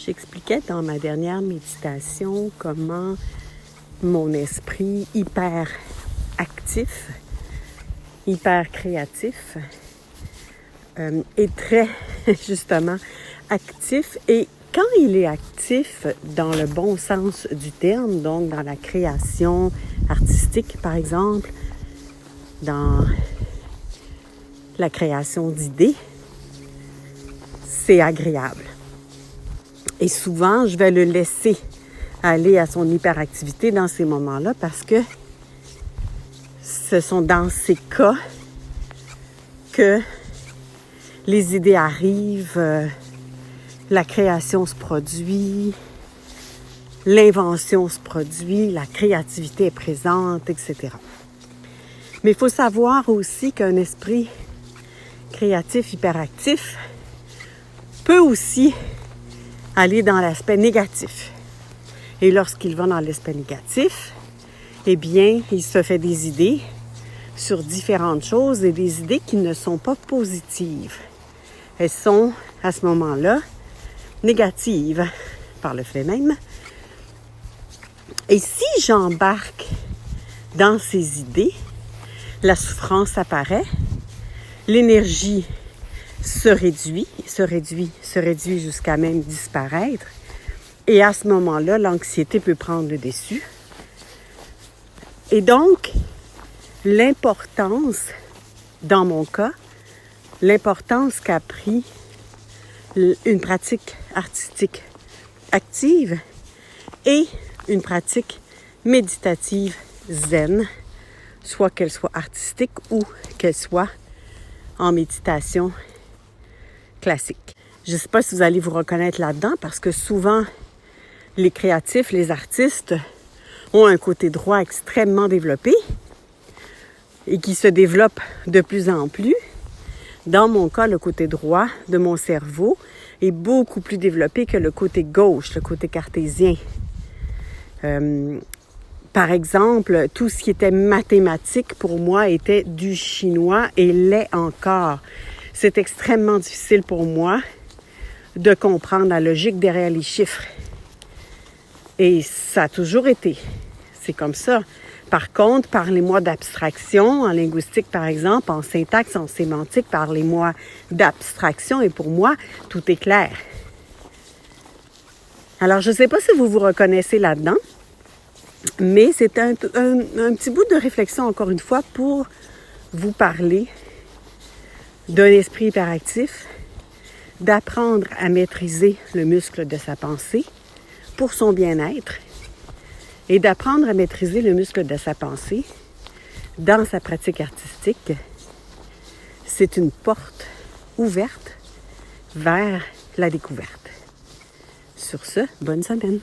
J'expliquais dans ma dernière méditation comment mon esprit hyper actif, hyper créatif, est très justement actif. Et quand il est actif dans le bon sens du terme, donc dans la création artistique par exemple, dans la création d'idées, c'est agréable. Et souvent, je vais le laisser aller à son hyperactivité dans ces moments-là parce que ce sont dans ces cas que les idées arrivent, la création se produit, l'invention se produit, la créativité est présente, etc. Mais il faut savoir aussi qu'un esprit créatif, hyperactif, peut aussi aller dans l'aspect négatif. Et lorsqu'il va dans l'aspect négatif, eh bien, il se fait des idées sur différentes choses et des idées qui ne sont pas positives. Elles sont, à ce moment-là, négatives par le fait même. Et si j'embarque dans ces idées, la souffrance apparaît, l'énergie se réduit jusqu'à même disparaître. Et à ce moment-là, l'anxiété peut prendre le dessus. Et donc, l'importance, dans mon cas, l'importance qu'a pris une pratique artistique active et une pratique méditative zen, soit qu'elle soit artistique ou qu'elle soit en méditation classique. Je ne sais pas si vous allez vous reconnaître là-dedans parce que souvent, les créatifs, les artistes ont un côté droit extrêmement développé et qui se développe de plus en plus. Dans mon cas, le côté droit de mon cerveau est beaucoup plus développé que le côté gauche, le côté cartésien. Par exemple, tout ce qui était mathématique pour moi était du chinois et l'est encore. C'est extrêmement difficile pour moi de comprendre la logique derrière les chiffres. Et ça a toujours été. C'est comme ça. Par contre, parlez-moi d'abstraction, en linguistique par exemple, en syntaxe, en sémantique, parlez-moi d'abstraction et pour moi, tout est clair. Alors, je ne sais pas si vous vous reconnaissez là-dedans, mais c'est un petit bout de réflexion, encore une fois, pour vous parler d'un esprit hyperactif, d'apprendre à maîtriser le muscle de sa pensée pour son bien-être et d'apprendre à maîtriser le muscle de sa pensée dans sa pratique artistique. C'est une porte ouverte vers la découverte. Sur ce, bonne semaine!